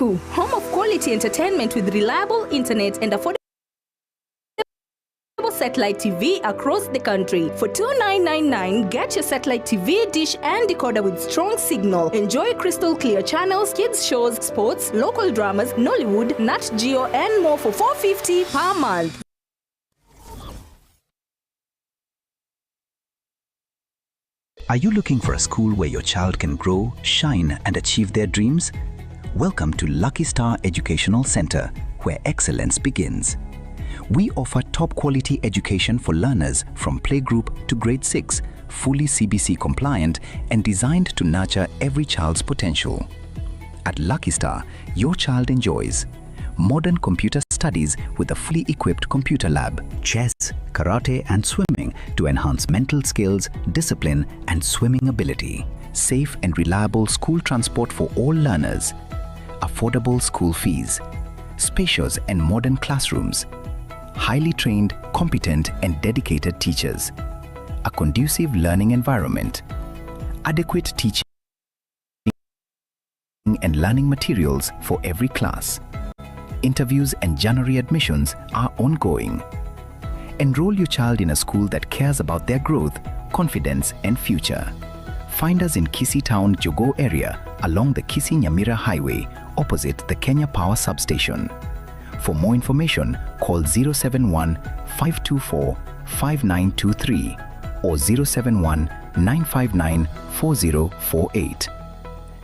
Ruku, home of quality entertainment with reliable internet and affordable satellite TV across the country. For $29.99, get your satellite TV dish and decoder with strong signal. Enjoy crystal clear channels, kids shows, sports, local dramas, Nollywood, Nat Geo, and more for $4.50 per month. Are you looking for a school where your child can grow, shine, and achieve their dreams? Welcome to Lucky Star Educational Center, where excellence begins. We offer top quality education for learners from playgroup to grade 6, fully CBC compliant and designed to nurture every child's potential. At Lucky Star, your child enjoys modern computer studies with a fully equipped computer lab, chess, karate and swimming to enhance mental skills, discipline and swimming ability, safe and reliable school transport for all learners, affordable school fees, spacious and modern classrooms, highly trained, competent and dedicated teachers, a conducive learning environment, adequate teaching and learning materials for every class. Interviews and January admissions are ongoing. Enroll your child in a school that cares about their growth, confidence and future. Find us in Kisii Town, Jogo area along the Kisii Nyamira Highway opposite the Kenya Power Substation. For more information, call 071-524-5923 or 071-959-4048.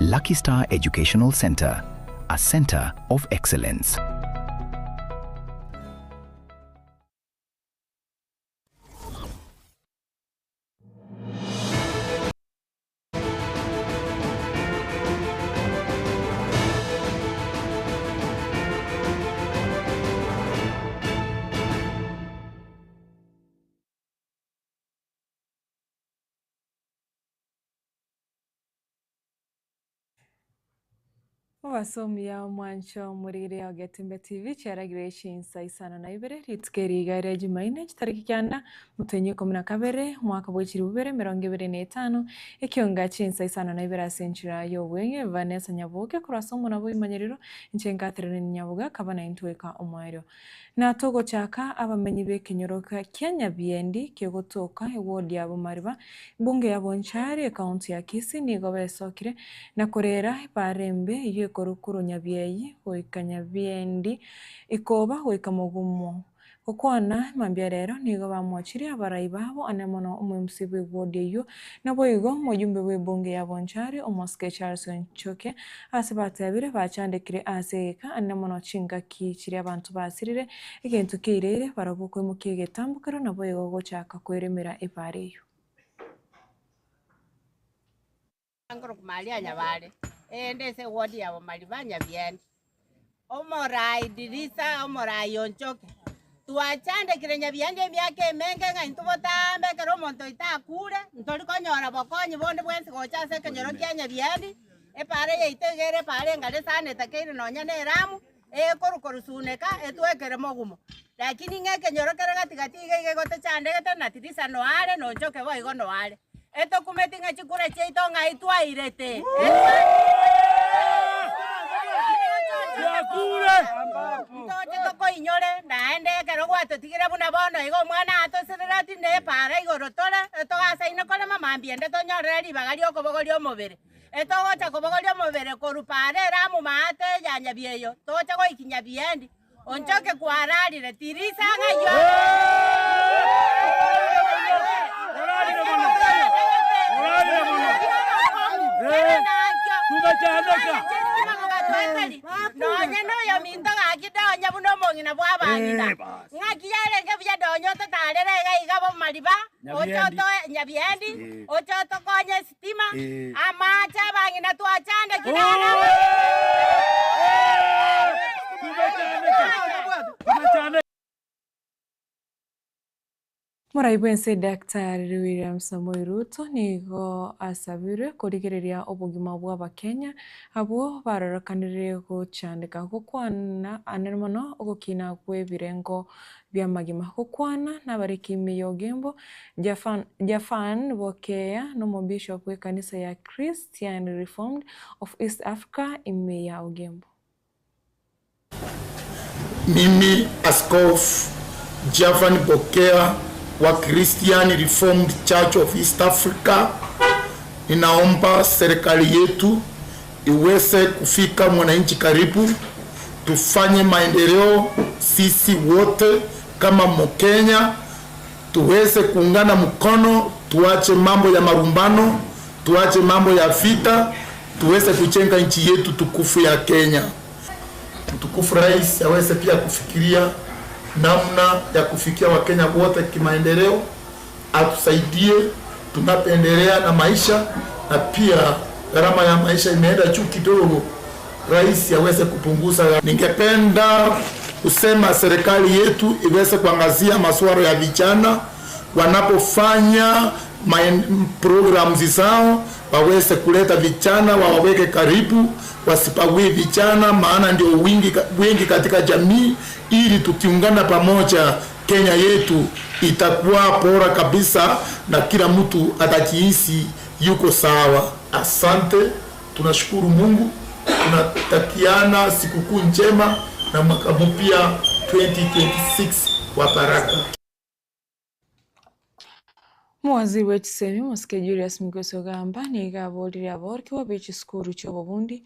Lucky Star Educational Center, a center of excellence. Wasomi ya mwancho murire ya Getembe TV cyaragire Chinsa, Isano na Ibere ritukeri gare Jumaine tariki cyanda mutenye 12 mwaka bw'ikiri bubere 2025 Ekeonga Chinsa, Isano na Ibere asenchira yo wenye Vanessa Nyaboga kurasomo nabo imanyerero incengatere Nyaboga kabana intweka omwero na togo chaka abamenyi bekenyoroka Kenya biendi kegotoka ewodi yabo mariba bunge yabo nchari county ya Kisii nigo besokire na korera barembe iyo korukuru nyabyeyi hoikanya biendi ikoba hoikamogumo kokwana mambya rero nigo bamwachiri abarai babo anemono umumsibe wodi yo nabo igo mujumbe webunge yabo nchari omoske Charles Nchoke asibatabire bachandekire aseka anemono chinga kichiri abantu basirire ikintu kirere barabukwe mukige tambukiro nabo igo gochaka kweremera Ibere yo angoro kumalia nyabale ndese wodi yabo malibanya biendi omorai dirisa omorai Onchoke tuachande kirenya biendi emyaka emenge nga intubotambe kero monto itakure ntori konyora bokonyi bonde bwense gochase kenyoro Kenya biendi Ibere yeitegere pare ngale sane takire nonya neramu korusuneka etwekere mogumo lakini ngeke nyorokere gatigatiga igegote chande gete na tirisa no are no Onchoke bo igo no are eto kumetinga chikure cheito nga itwairete yakure ntoje toko inyore naende kero gwato tigire buna bono igo mwana atosirati ne Ibere igoro tore eto gasa ine kole mama mbiende tonyorera libaga lyo kobogorio mobere eto gocha kobogorio mobere korupare ramu maate yanya bieyo tocha go ikinya biendi Onchoke kwararire tirisa nga yo Nonya no yo minto gakidonya buno mongina bwabangina ngakiyale ke bya donyo tatarere ga igabo maliba ochoto nyabiendi ochoto konye stima amacha bangina tuachande kidana Muraibense Dr. William Samoei Ruto nigo asabire kurigereria obugima bw'Abakenya abo bararakanire gucandika gukwana anemono ogukina gwebirengo by'amagima gukwana n'abarikimi yogembo Jafan Bokeya n'umubishop w'ekanisa ya Christian Reformed of East Africa imeya ogembo Mimi Askofu Javan Bokea wa Christian Reformed Church of East Africa, ninaomba serikali yetu iweze kufika mwananchi karibu, tufanye maendeleo sisi wote kama Mkenya, tuweze kuungana mkono, tuache mambo ya marumbano, tuache mambo ya vita, tuweze kujenga nchi yetu tukufu ya Kenya. Mtukufu Rais aweze pia kufikiria namna ya kufikia Wakenya wote kimaendeleo, atusaidie tunapoendelea na maisha, na pia gharama ya maisha imeenda juu kidogo, Rais aweze kupunguza. Ningependa kusema serikali yetu iweze kuangazia masuala ya vijana, wanapofanya programs zao waweze kuleta vijana, wawaweke karibu, wasipague vijana, maana ndio wengi katika jamii, ili tukiungana pamoja Kenya yetu itakuwa bora kabisa na kila mtu atajihisi yuko sawa. Asante, tunashukuru Mungu, tunatakiana sikukuu njema na mwaka mpya 2026 wa baraka. Muwaziri w'ekisemi Musike Julius Migweso gamba nigabolire aborkiwa b'ekisukuru ky'obubundi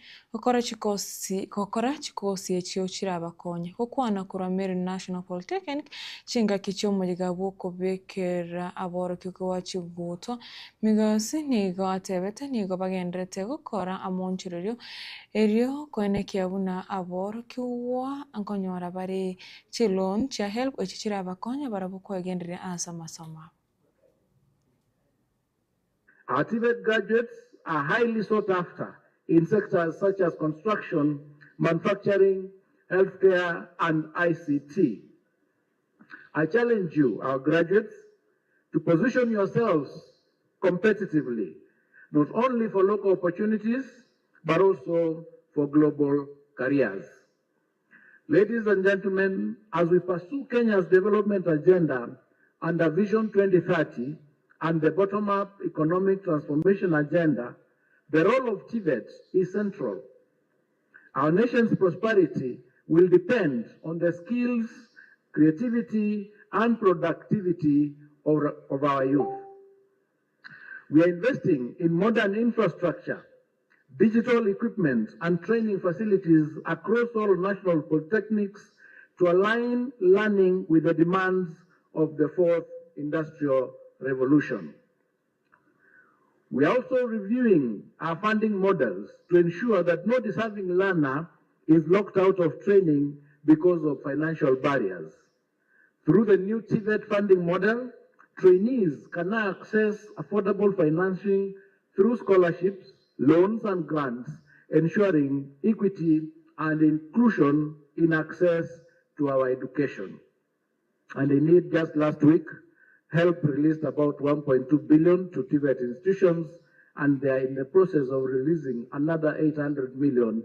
kokora kikosi ekyo kirabakonya okwana kura Meru National Polytechnic chingaki ky'omuliga bw'okubekera aborokiko wa Kiguto. Migosi nigo atebete nigo bagenderete gukora amonchirero eryo kwenekia buna aborokiwa ankonyora bari chilon cha help ekyo kirabakonya barabukwegenderera asa masomo. Our TVET graduates are highly sought after in sectors such as construction, manufacturing, healthcare, and ICT. I challenge you, our graduates, to position yourselves competitively, not only for local opportunities, but also for global careers. Ladies and gentlemen, as we pursue Kenya's development agenda under Vision 2030, and the bottom-up economic transformation agenda, the role of TVET is central. Our nation's prosperity will depend on the skills, creativity, and productivity of our youth. We are investing in modern infrastructure, digital equipment, and training facilities across all national polytechnics to align learning with the demands of the fourth industrial revolution. We are also reviewing our funding models to ensure that no deserving learner is locked out of training because of financial barriers. Through the new TVET funding model, trainees can now access affordable financing through scholarships, loans, and grants, ensuring equity and inclusion in access to our education. And indeed, just last week, HELP released about 1.2 billion to TVET institutions, and they are in the process of releasing another 800 million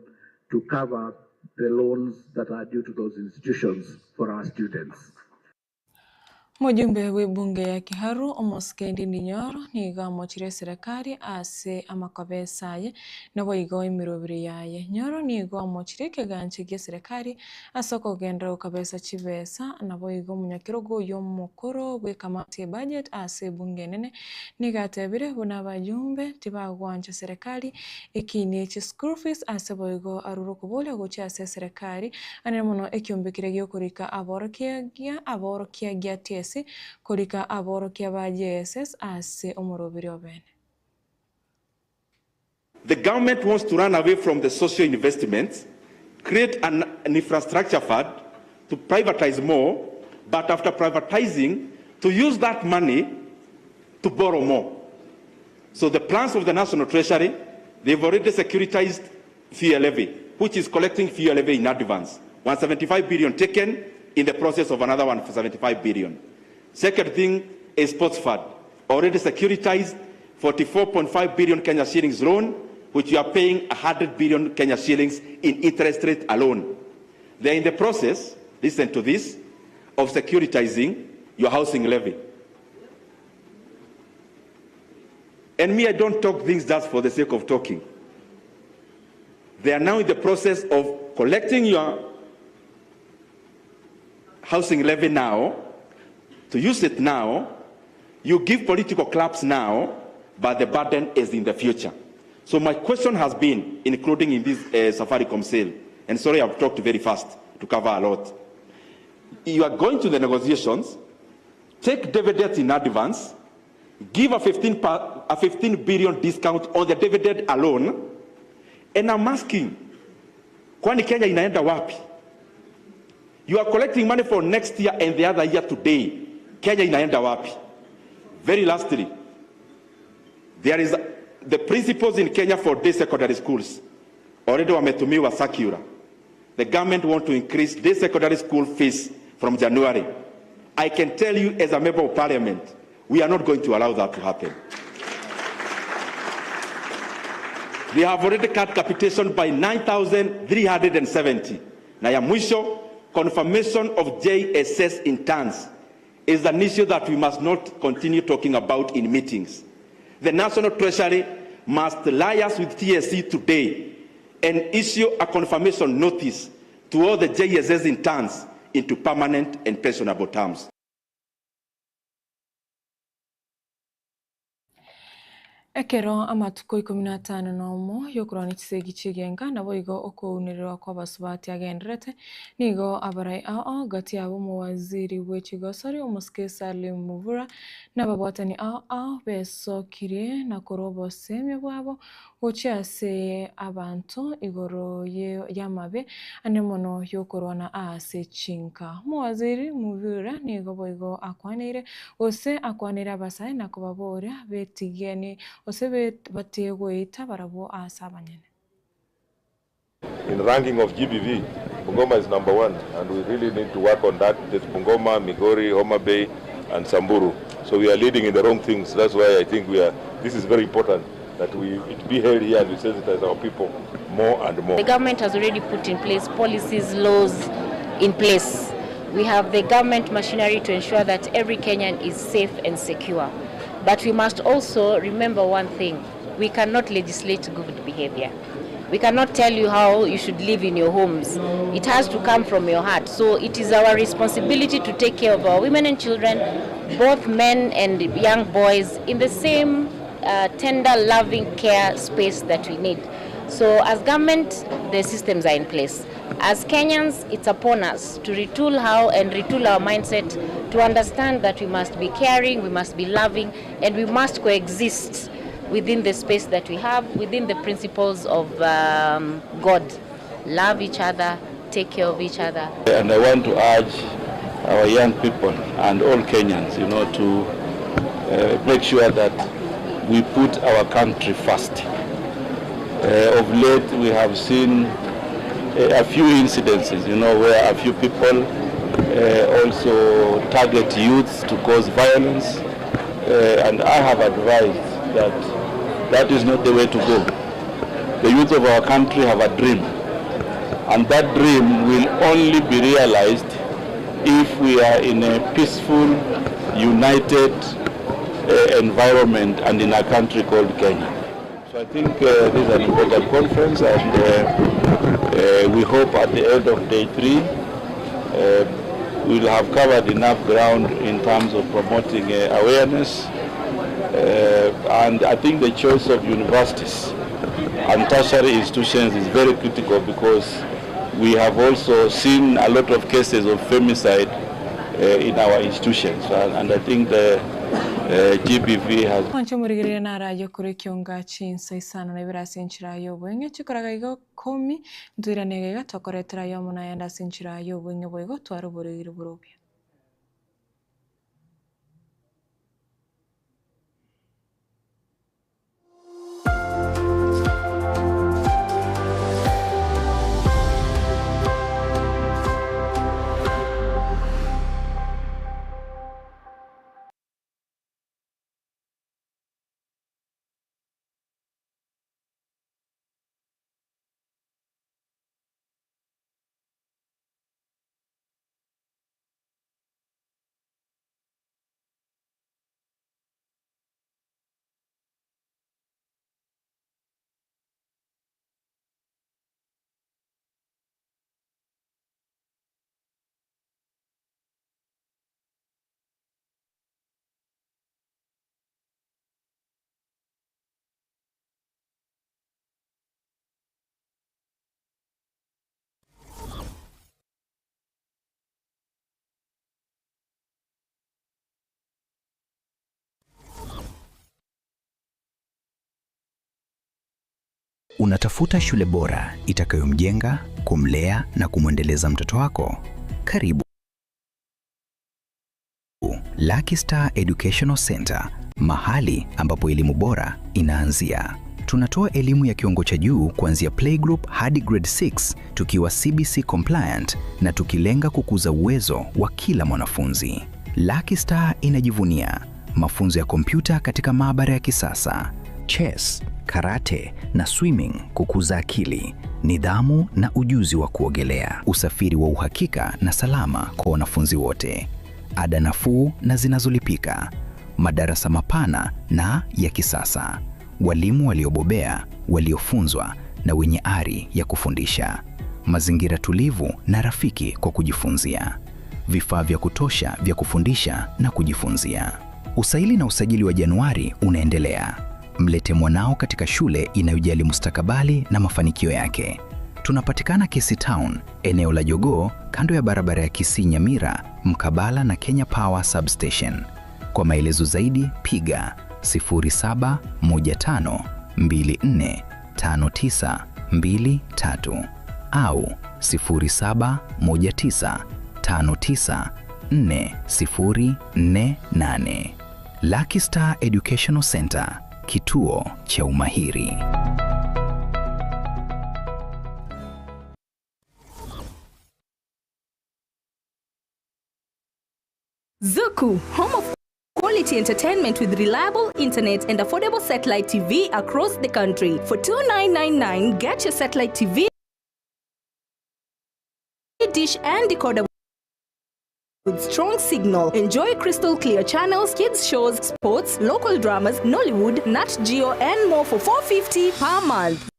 to cover the loans that are due to those institutions for our students. Mujumbe w'ebunge ya Kiharu Omusikendi Nyoro niga mochire serikali ase amakobesaye nabo igo imirobiri yaye. Nyoro nigo mochire keganche ge serikali asoko gendera ukabesa chibesa nabo igo munyakirogo yo mukoro bwe kamati budget ase bunge nene niga tebire buna bajumbe tibagwanje serikali ikini chi school fees ase boigo aruro kubole gocha ase serikali anemono ekyombekire gyo kurika aborokia gya korika aborokia ba JSS ase omorobiri obene. The government wants to run away from the social investments, create an infrastructure fund to privatize more, but after privatizing, to use that money to borrow more. So the plans of the National Treasury, they've already securitized fuel levy, which is collecting fuel levy in advance. 175 billion taken, in the process of another 175 billion. Second thing is sports fund, already securitized 44.5 billion Kenya shillings loan, which you are paying 100 billion Kenya shillings in interest rate alone. They're in the process, listen to this, of securitizing your housing levy. And me, I don't talk things just for the sake of talking. They are now in the process of collecting your housing levy now, to use it now, you give political clubs now, but the burden is in the future. So my question has been, including in this Safaricom sale, and sorry I've talked very fast to cover a lot. You are going to the negotiations, take dividends in advance, give a 15 billion discount on the dividend alone, and I'm asking, kwani Kenya inaenda wapi? You are collecting money for next year and the other year today. Kenya inaenda wapi? Very lastly, there is the principals in Kenya for day secondary schools. Already wametumiwa circular. The government want to increase day secondary school fees from January. I can tell you as a member of parliament, we are not going to allow that to happen. They have already cut capitation by 9,370. Na ya mwisho, confirmation of JSS in tons is an issue that we must not continue talking about in meetings. The National Treasury must liaise with TSC today and issue a confirmation notice to all the JSS in tons into permanent and pensionable terms. Ekero amatuko 15 nomo yokuroni kisegi chigenga nabo igo okuunirirwa kwa basubati agenderete nigo abarai ao gati abo mu waziri w'ekigosori umusikesa limuvura n'ababwatani ao besokire na korobo semye bwabo ochiase abantu igoro yamabe anemono yokorona ase chinka mu waziri muvura nigo boigo akwanire ose akwanire abasai na kubabora betigene osebe bategoita barabo asabanyene. In ranking of GBV, Bungoma is number 1, and we really need to work on that. There's Bungoma, Migori, Homa Bay, and Samburu. So we are leading in the wrong things. That's why I think this is very important that it be held here and we sensitize our people more and more. The government has already put in place policies, laws in place. We have the government machinery to ensure that every Kenyan is safe and secure. But we must also remember one thing. We cannot legislate good behavior. We cannot tell you how you should live in your homes. It has to come from your heart. So it is our responsibility to take care of our women and children, both men and young boys, in the same tender, loving care space that we need. So as government, the systems are in place. As Kenyans, it's upon us to retool our mindset to understand that we must be caring, we must be loving, and we must coexist within the space that we have, within the principles of God. Love each other, take care of each other. And I want to urge our young people and all Kenyans, to make sure that we put our country first. Of late, we have seen a few incidences, where a few people also target youths to cause violence, and I have advised that is not the way to go. The youth of our country have a dream, and that dream will only be realized if we are in a peaceful, united environment and in a country called Kenya. So I think this is an important conference, and we hope at the end of day 3 we'll have covered enough ground in terms of promoting awareness. And I think the choice of universities and tertiary institutions is very critical, because we have also seen a lot of cases of femicide in our institutions, and I think the GBV has. Mancho murigirira nara yokuri Ekeonga Chinsa Isano na Ibere senchira yobwenge chikoraga igo 10 ndwira negega tokoretera yo muna yanda senchira yobwenge boigo twaruburi burubya. Unatafuta shule bora itakayomjenga, kumlea na kumwendeleza mtoto wako? Karibu Lucky Star Educational Center, mahali ambapo elimu bora inaanzia. Tunatoa elimu ya kiwango cha juu kuanzia playgroup hadi grade 6 tukiwa CBC compliant na tukilenga kukuza uwezo wa kila mwanafunzi. Lucky Star inajivunia mafunzo ya kompyuta katika maabara ya kisasa, chess, karate na swimming kukuza akili, nidhamu na ujuzi wa kuogelea, usafiri wa uhakika na salama kwa wanafunzi wote, ada nafuu na zinazolipika, madarasa mapana na ya kisasa, walimu waliobobea, waliofunzwa na wenye ari ya kufundisha, mazingira tulivu na rafiki kwa kujifunzia, vifaa vya kutosha vya kufundisha na kujifunzia. Usaili na usajili wa Januari unaendelea. Mlete mwanao katika shule inayojali mustakabali na mafanikio yake. Tunapatikana Kisii Town, eneo la Jogoo, kando ya barabara ya Kisii Nyamira, mkabala na Kenya Power Substation. Kwa maelezo zaidi piga 0715245923 au 0719594048. Lucky Star Educational Center, kituo cha umahiri. Zuku, home of quality entertainment with reliable internet and affordable satellite TV across the country. For $29.99, get your satellite TV dish and decoder with strong signal. Enjoy crystal clear channels, kids shows, sports, local dramas, Nollywood, Nat Geo and more for $4.50 per month.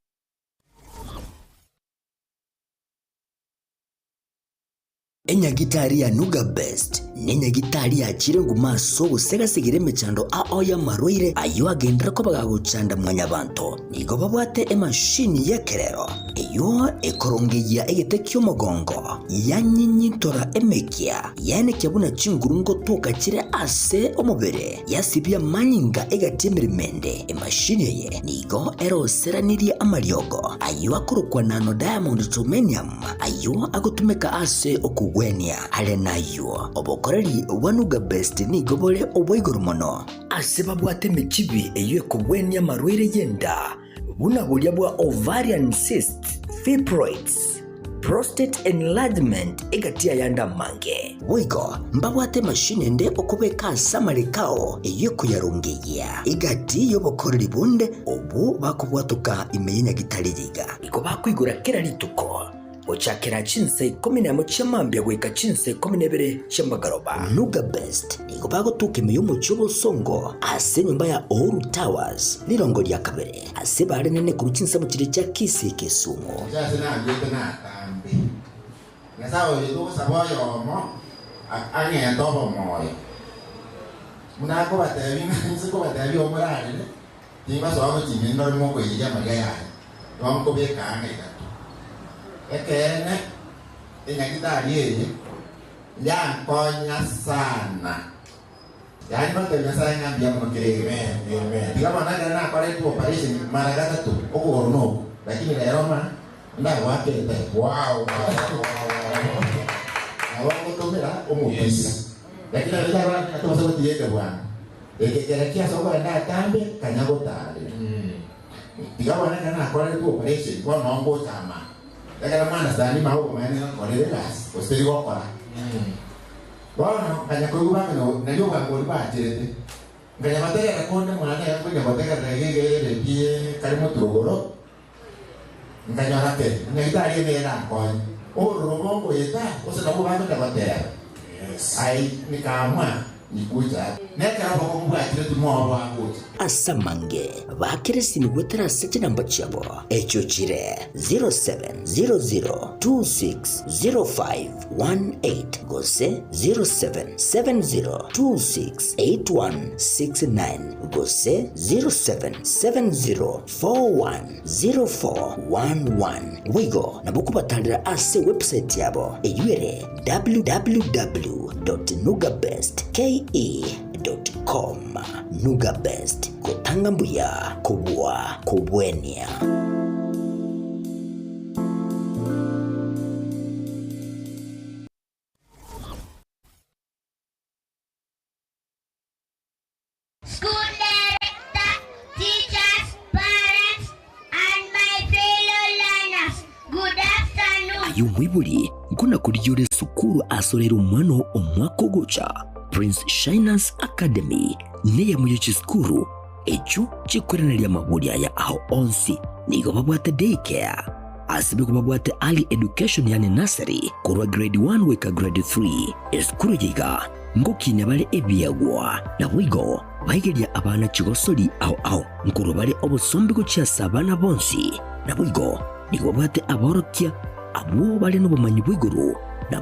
Enyagitari ya Nuga Best nenyagitari ya chirengu maso gusega sigire mechando aoya marwire ayo agendera ko bagagucanda mwanyabanto nigo babwate emashini ya kerero iyo ekorongeya egetekyo mogongo yanyinyitora emekia yane kyabuna chingurungo tukakire ase omubere yasibya manyinga egatemerimende emashini ye nigo eroseranirie amaryogo ayo akurukwa nano diamond titanium ayo agutumeka ase okugwenia ale nayo obokoreri wanuga best nigo bole obwiguru mono ase babwate mechibi eyo ekugwenia marwire yenda buna bulya bwa ovarian cyst, fibroids, prostate enlargement egatia yanda mange wigo mbabwate mashine nde okubeka samarikao eyo kuyarungeya igati yobokoreri bunde obu bakubwatuka imenya gitaligiga iko bakwigura kera lituko ochakera Chinsa 10 chamambya gweka Chinsa 12 chambagaroba Nuga Best iko bagotuka imiyumu cyubo songo ase nyumba ya Oru Towers lirongo lya kabere ase bare nene ku Chinsa mu kire cya Kisii Kisumu cyase nangete natambi ngasawo yedo saboyo mo anye ndobo moyo munako batebi nziko batebi omurane timba so abo chimindo mo ko yija magaya wamko beka anga ekene enyagitari eye yankonya sana yani notenya sana ngambia mukireme digama naga na kore tu operation mara gatatu okorono lakini lero ma ndago akete wow awango tomera omupisa lakini lero atoso tiende bwana ekekerekia soko enda tambe kanyago tare digama naga na kore tu operation kwa nongo chama Eka mana sani mau kumene kore gas osteri gokora bona kanya kuba no nayo bango ba tirete nganya matera rakonde mwana yangu nya bateka regege pie kali motogoro nganya rate ngitari ne na kon o rogongo yeta osana ko bango ta batera yes ai nikamwa nikuja neka hapo kumbu tirete mo bango asamange bakirisi ni gwetera sete namba cyabo echo chire 0700260518 gose 0770268169 gose 0770410411 wigo nabukubatandira ase website yabo eyure www.nugabestke.com Nuga Best kutanga mbuya kubwa kubwenia. buri nguna kuryure sukuru asorera umwana umwaka guca Prince Shiner's Academy niye mu cy'isukuru ejo chikorana lya maburi aya aho onsi nigo babwate daycare asibe kubabwate early education yani nursery kurwa grade 1 weka grade 3 esukuru yiga ngokinya bale ebyagwa na wigo bayigerya abana kigosori aho nkuru bale obusombi gucyasa abana bonsi na wigo nigo babwate aborokya abo bale no bumanyi bw'iguru na